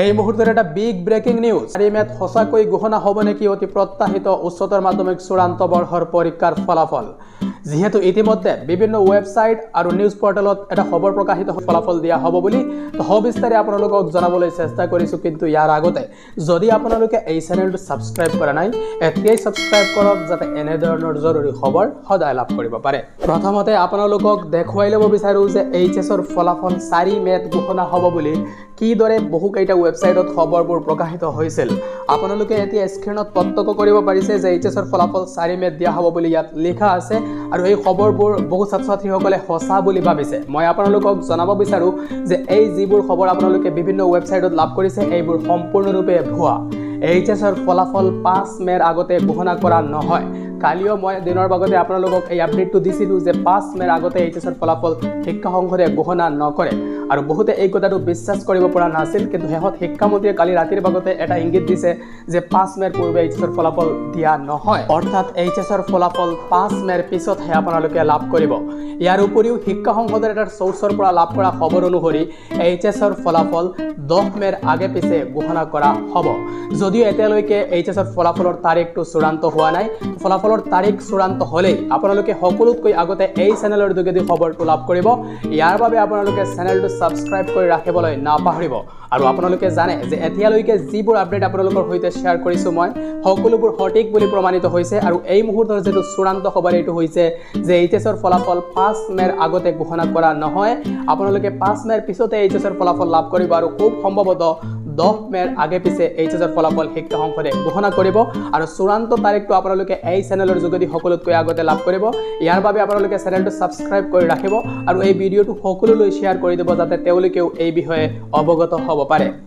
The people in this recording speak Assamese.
এই মুহূৰ্তে এটা বিগ ব্ৰেকিং নিউজ। মেথ সঁচাকৈ ঘোষণা হ'ব নেকি অতি প্ৰত্যাশিত উচ্চতৰ মাধ্যমিক চূড়ান্ত বৰ্ষৰ পৰীক্ষাৰ ফলাফল। যেহেতু ইতিমধ্যে বিভিন্ন ওয়েবসাইট আৰু নিউজ পৰ্টেলত এটা খবৰ প্ৰকাশিত ফলাফল দিয়া হ'ব বুলি সবিস্তাৰে আপোনালোকক জনাবলৈ চেষ্টা কৰিছো। কিন্তু ইয়াৰ আগতে যদি আপোনালোকে এই চেনেলটো সাবস্ক্ৰাইব কৰা নাই এতিয়াই সাবস্ক্ৰাইব কৰক যাতে এনে ধৰণৰ জৰুৰী খবৰ সদায় লাভ কৰিব পাৰে। প্ৰথমতে আপোনালোকক দেখুৱাই ল'ব বিচাৰো যে এইচএছৰ ফলাফল 4 মেত ঘোষণা হ'ব বুলি কিদৰে বহুকেইটা ওয়েবসাইটত খবৰবোৰ প্ৰকাশিত হৈছিল। আপোনালোকে এতিয়া স্ক্ৰীনত প্ৰত্যক্ষ কৰিব পাৰিছে যে এইচএছৰ ফলাফল 4 মেত দিয়া হ'ব বুলি ইয়াত লিখা আছে আৰু এই খবৰবোৰ বহু ছাত্ৰ-ছাত্ৰীসকলে সঁচা বুলি ভাবিছে। মই আপোনালোকক জনাব বিচাৰো যে এই যিবোৰ খবৰ আপোনালোকে বিভিন্ন ওয়েবসাইটত লাভ কৰিছে এইবোৰ সম্পূৰ্ণৰূপে ভুৱা। এইচএছৰ ফলাফল 5 মেৰ আগতে ঘোষণা কৰা নহয়। কালিও মই দিনৰ ভাগতে আপোনালোকক এই আপডেটটো দিছিলোঁ যে 5 মেৰ আগতে এইচএছৰ ফলাফল শিক্ষা সংসদে ঘোষণা নকৰে আৰু বহুতে এই কথাটো বিশ্বাস কৰিব পৰা নাছিল। কিন্তু শেষত শিক্ষামন্ত্ৰীয়ে কালি ৰাতিৰ ভাগতে এটা ইংগিত দিছে যে 5 মেৰ পূৰ্বে এইচএছৰ ফলাফল দিয়া নহয়, অৰ্থাৎ এইচএছৰ ফলাফল 5 মেৰ পিছতহে আপোনালোকে লাভ কৰিব। ইয়াৰ উপৰিও শিক্ষা সংসদৰ এটা চৌৰ্চৰ পৰা লাভ কৰা খবৰ অনুসৰি এইচএছৰ ফলাফল 10 মেৰ আগে পিছে ঘোষণা কৰা হ'ব। যদিও এতিয়ালৈকে এইচএছৰ ফলাফলৰ তাৰিখটো চূড়ান্ত হোৱা নাই, ফলাফলৰ তাৰিখ চূড়ান্ত হ'লেই আপোনালোকে সকলোতকৈ আগতে এই চেনেলৰ যোগেদি খবৰটো লাভ কৰিব। ইয়াৰ বাবে আপোনালোকে চেনেলটো সাবস্ক্ৰাইব কৰি ৰাখিবলৈ নাপাহৰিব। আৰু আপোনালোকে জানে যে এতিয়ালৈকে যিবোৰ আপডেট আপোনালোকৰ সৈতে শ্বেয়াৰ কৰিছো মই সকলোবোৰ সঠিক বুলি প্ৰমাণিত হৈছে। আৰু এই মুহূৰ্তৰ যেটো চূড়ান্ত খবৰ এইটো হৈছে যে এইচএছৰ ফলাফল 5 মেৰ আগতে ঘোষণা কৰা নহয়, আপোনালোকে 5 মেৰ পিছতে এইচএছৰ ফলাফল লাভ কৰিব আৰু খুব সম্ভৱতঃ 10 মেৰ আগে পিছে এইচএছৰ ফলাফল শিক্ষা সংসদে ঘোষণা কৰিব আৰু চূড়ান্ত তাৰিখটো আপোনালোকে এই চেনেলৰ যোগেদি সকলোতকৈ আগতে লাভ কৰিব। ইয়াৰ বাবে আপোনালোকে চেনেলটো সাবস্ক্ৰাইব কৰি ৰাখিব আৰু এই ভিডিঅ'টো সকলোলৈ শ্বেয়াৰ কৰি দিব যাতে তেওঁলোকেও এই বিষয়ে অৱগত হ'ব পাৰে।